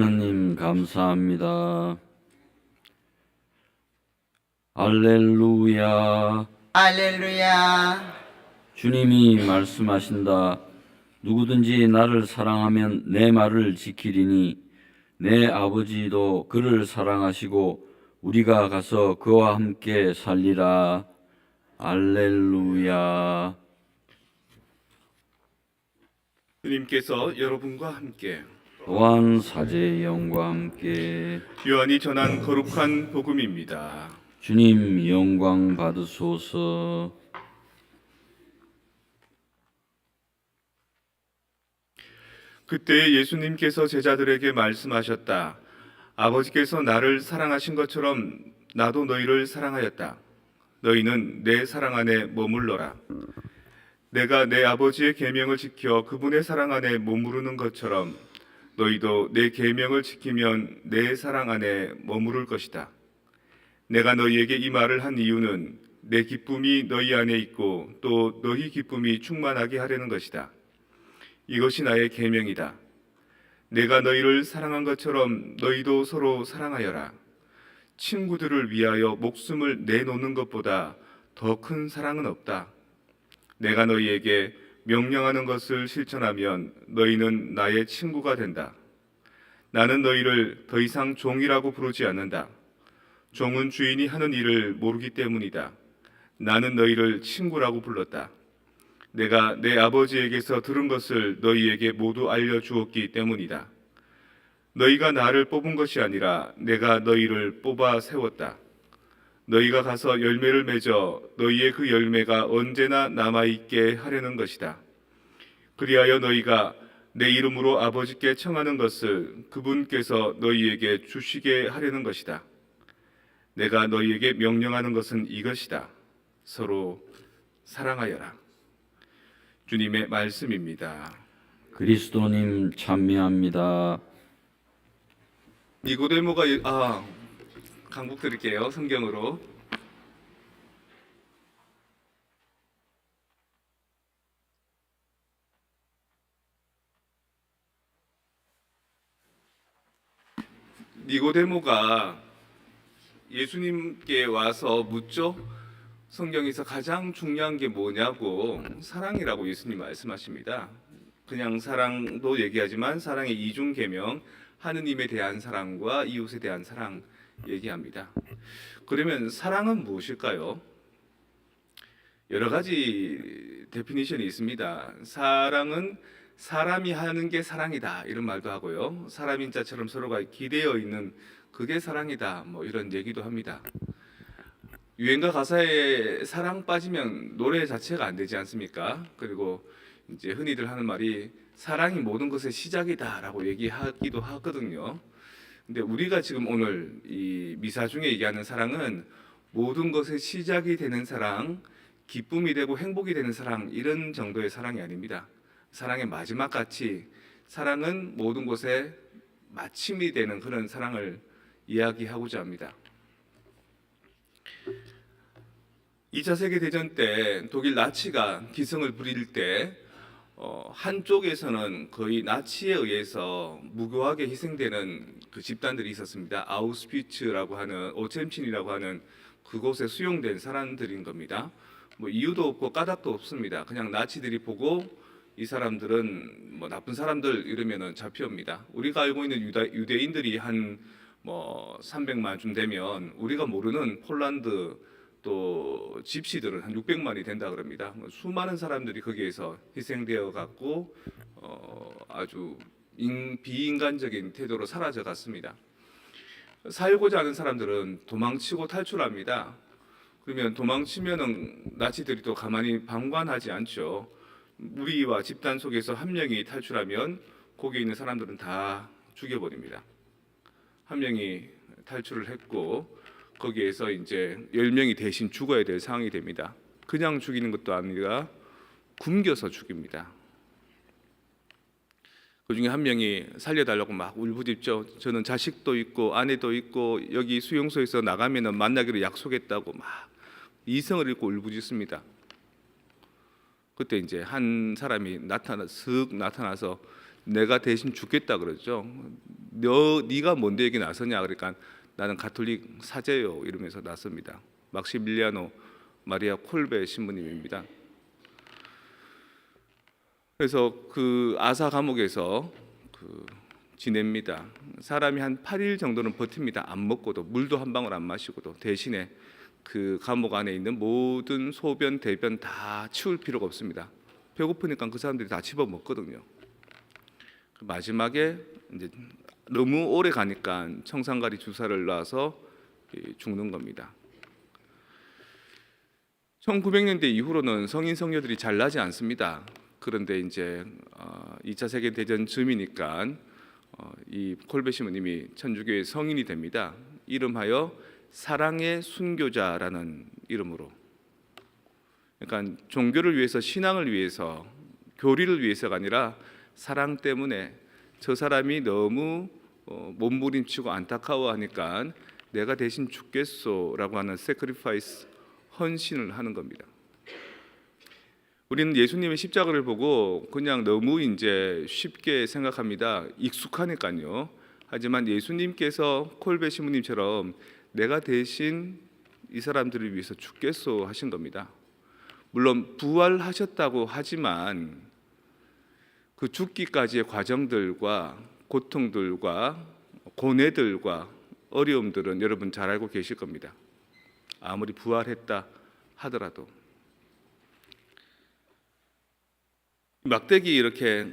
하나님 감사합니다. 할렐루야. 할렐루야. 주님이 말씀하신다. 누구든지 나를 사랑하면 내 말을 지키리니 내 아버지도 그를 사랑하시고 우리가 가서 그와 함께 살리라. 할렐루야. 주님께서 여러분과 함께 또한 사제의 영과 함께 요한이 전한 거룩한 복음입니다. 주님 영광 받으소서. 그때 예수님께서 제자들에게 말씀하셨다. 아버지께서 나를 사랑하신 것처럼 나도 너희를 사랑하였다. 너희는 내 사랑 안에 머물러라. 내가 내 아버지의 계명을 지켜 그분의 사랑 안에 머무르는 것처럼 너희도 내 계명을 지키면 내 사랑 안에 머무를 것이다. 내가 너희에게 이 말을 한 이유는 내 기쁨이 너희 안에 있고 또 너희 기쁨이 충만하게 하려는 것이다. 이것이 나의 계명이다. 내가 너희를 사랑한 것처럼 너희도 서로 사랑하여라. 친구들을 위하여 목숨을 내놓는 것보다 더 큰 사랑은 없다. 내가 너희에게 명령하는 것을 실천하면 너희는 나의 친구가 된다. 나는 너희를 더 이상 종이라고 부르지 않는다. 종은 주인이 하는 일을 모르기 때문이다. 나는 너희를 친구라고 불렀다. 내가 내 아버지에게서 들은 것을 너희에게 모두 알려주었기 때문이다. 너희가 나를 뽑은 것이 아니라 내가 너희를 뽑아 세웠다. 너희가 가서 열매를 맺어 너희의 그 열매가 언제나 남아있게 하려는 것이다. 그리하여 너희가 내 이름으로 아버지께 청하는 것을 그분께서 너희에게 주시게 하려는 것이다. 내가 너희에게 명령하는 것은 이것이다. 서로 사랑하여라. 주님의 말씀입니다. 그리스도님 찬미합니다. 니고데모가 강북 드릴게요. 성경으로. 니고데모가 예수님께 와서 묻죠. 성경에서 가장 중요한 게 뭐냐고, 사랑이라고 예수님 말씀하십니다. 그냥 사랑도 얘기하지만 사랑의 이중 계명, 하느님에 대한 사랑과 이웃에 대한 사랑 얘기합니다. 그러면 사랑은 무엇일까요? 여러 가지 데피니션이 있습니다. 사랑은 사람이 하는 게 사랑이다 이런 말도 하고요. 사람인 자처럼 서로가 기대어 있는 그게 사랑이다 뭐 이런 얘기도 합니다. 유행가 가사에 사랑 빠지면 노래 자체가 안 되지 않습니까? 그리고 이제 흔히들 하는 말이 사랑이 모든 것의 시작이다라고 얘기하기도 하거든요. 근데 우리가 지금 오늘 이 미사 중에 얘기하는 사랑은 모든 것의 시작이 되는 사랑, 기쁨이 되고 행복이 되는 사랑 이런 정도의 사랑이 아닙니다. 사랑의 마지막 같이 사랑은 모든 것의 마침이 되는 그런 사랑을 이야기하고자 합니다. 2차 세계대전 때 독일 나치가 기승을 부릴 때 한쪽에서는 거의 나치에 의해서 무고하게 희생되는 그 집단들이 있었습니다. 아우슈비츠라고 하는 오쳔친이라고 하는 그곳에 수용된 사람들인 겁니다. 뭐 이유도 없고 까닭도 없습니다. 그냥 나치들이 보고 이 사람들은 뭐 나쁜 사람들 이러면은 잡혀옵니다. 우리가 알고 있는 유대인들이 한 뭐 300만쯤 되면 우리가 모르는 폴란드 또 집시들은 한 600만이 된다 그럽니다. 수많은 사람들이 거기에서 희생되어 갔고 아주 비인간적인 태도로 사라져 갔습니다. 살고자 하는 사람들은 도망치고 탈출합니다. 그러면 도망치면은 나치들이 또 가만히 방관하지 않죠. 무리와 집단 속에서 한 명이 탈출하면 거기에 있는 사람들은 다 죽여버립니다. 한 명이 탈출을 했고 거기에서 이제 10명이 대신 죽어야 될 상황이 됩니다. 그냥 죽이는 것도 아니라 굶겨서 죽입니다. 그 중에 한 명이 살려달라고 막 울부짖죠. 저는 자식도 있고 아내도 있고 여기 수용소에서 나가면 만나기로 약속했다고 막 이성을 잃고 울부짖습니다. 그때 이제 한 사람이 슥 나타나서 내가 대신 죽겠다 그러죠. 네가 뭔데 여기 나서냐 그러니까 나는 가톨릭 사제요 이러면서 나섭니다. 막시밀리아노 마리아 콜베 신부님입니다. 그래서 그 아사 감옥에서 지냅니다. 사람이 한 8일 정도는 버팁니다. 안 먹고도, 물도 한 방울 안 마시고도. 대신에 그 감옥 안에 있는 모든 소변, 대변 다 치울 필요가 없습니다. 배고프니까 그 사람들이 다 집어 먹거든요. 마지막에 이제 너무 오래 가니까 청산가리 주사를 놔서 죽는 겁니다. 1900년대 이후로는 성인 성녀들이 잘 나지 않습니다. 그런데 이제 2차 세계 대전 즈음이니까 이 콜베 신부님이 천주교의 성인이 됩니다. 이름하여 사랑의 순교자라는 이름으로. 그러니까 종교를 위해서, 신앙을 위해서, 교리를 위해서가 아니라 사랑 때문에 저 사람이 너무 몸부림치고 안타까워하니까 내가 대신 죽겠소라고 하는 세크리파이스, 헌신을 하는 겁니다. 우리는 예수님의 십자가를 보고 그냥 너무 이제 쉽게 생각합니다. 익숙하니까요. 하지만 예수님께서 콜베 신부님처럼 내가 대신 이 사람들을 위해서 죽겠소 하신 겁니다. 물론 부활하셨다고 하지만 그 죽기까지의 과정들과 고통들과 고뇌들과 어려움들은 여러분 잘 알고 계실 겁니다. 아무리 부활했다 하더라도. 막대기 이렇게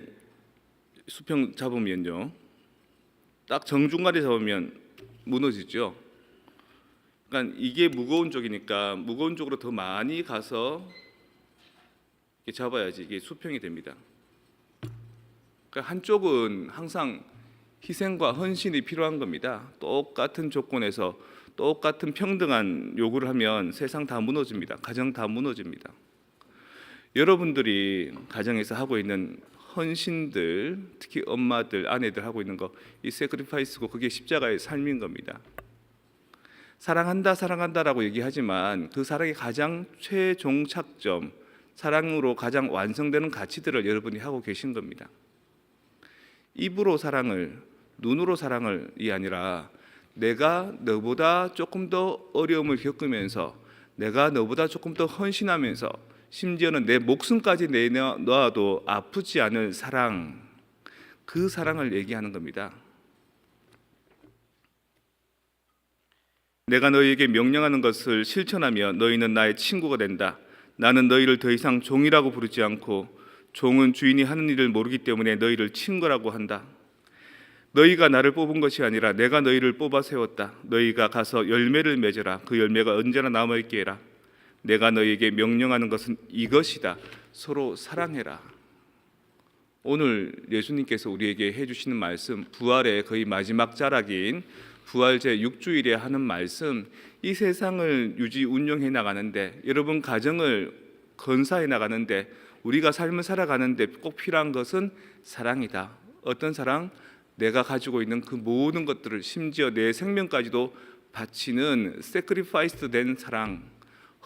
수평 잡으면요, 딱 정중간에 잡으면 무너지죠. 그러니까 이게 무거운 쪽이니까 무거운 쪽으로 더 많이 가서 이렇게 잡아야지 이게 수평이 됩니다. 그러니까 한쪽은 항상 희생과 헌신이 필요한 겁니다. 똑같은 조건에서 똑같은 평등한 요구를 하면 세상 다 무너집니다. 가정 다 무너집니다. 여러분들이 가정에서 하고 있는 헌신들, 특히 엄마들, 아내들 하고 있는 거, 이 세크리파이스고 그게 십자가의 삶인 겁니다. 사랑한다, 사랑한다라고 얘기하지만 그 사랑의 가장 최종 착점, 사랑으로 가장 완성되는 가치들을 여러분이 하고 계신 겁니다. 입으로 사랑을, 눈으로 사랑을이 아니라 내가 너보다 조금 더 어려움을 겪으면서, 내가 너보다 조금 더 헌신하면서, 심지어는 내 목숨까지 내놔도 아프지 않을 사랑, 그 사랑을 얘기하는 겁니다. 내가 너희에게 명령하는 것을 실천하며 너희는 나의 친구가 된다. 나는 너희를 더 이상 종이라고 부르지 않고 종은 주인이 하는 일을 모르기 때문에 너희를 친구라고 한다. 너희가 나를 뽑은 것이 아니라 내가 너희를 뽑아 세웠다. 너희가 가서 열매를 맺어라. 그 열매가 언제나 남아있게 해라. 내가 너희에게 명령하는 것은 이것이다. 서로 사랑해라. 오늘 예수님께서 우리에게 해주시는 말씀, 부활의 거의 마지막 자락인 부활 제6주일에 하는 말씀, 이 세상을 유지 운영해 나가는데, 여러분 가정을 건사해 나가는데, 우리가 삶을 살아가는데 꼭 필요한 것은 사랑이다. 어떤 사랑? 내가 가지고 있는 그 모든 것들을, 심지어 내 생명까지도 바치는 세크리파이스 된 사랑,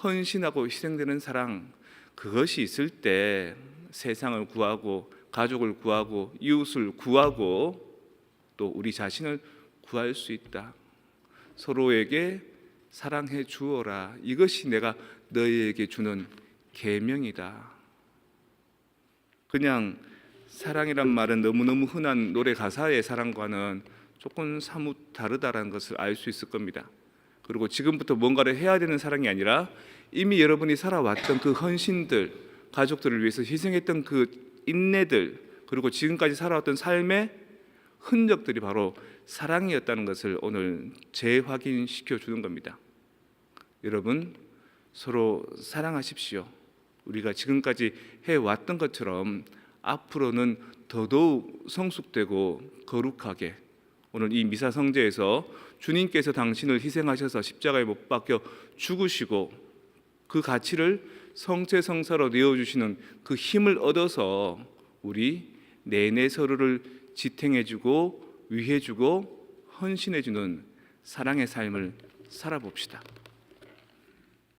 헌신하고 희생되는 사랑, 그것이 있을 때 세상을 구하고 가족을 구하고 이웃을 구하고 또 우리 자신을 구할 수 있다. 서로에게 사랑해 주어라. 이것이 내가 너희에게 주는 계명이다. 그냥 사랑이란 말은 너무너무 흔한 노래 가사의 사랑과는 조금 사뭇 다르다라는 것을 알 수 있을 겁니다. 그리고 지금부터 뭔가를 해야 되는 사랑이 아니라 이미 여러분이 살아왔던 그 헌신들, 가족들을 위해서 희생했던 그 인내들, 그리고 지금까지 살아왔던 삶의 흔적들이 바로 사랑이었다는 것을 오늘 재확인시켜 주는 겁니다. 여러분, 서로 사랑하십시오. 우리가 지금까지 해왔던 것처럼 앞으로는 더더욱 성숙되고 거룩하게, 오늘 이 미사 성제에서 주님께서 당신을 희생하셔서 십자가에 못 박혀 죽으시고 그 가치를 성체성사로 내어주시는 그 힘을 얻어서 우리 내내 서로를 지탱해주고 위해주고 헌신해주는 사랑의 삶을 살아봅시다.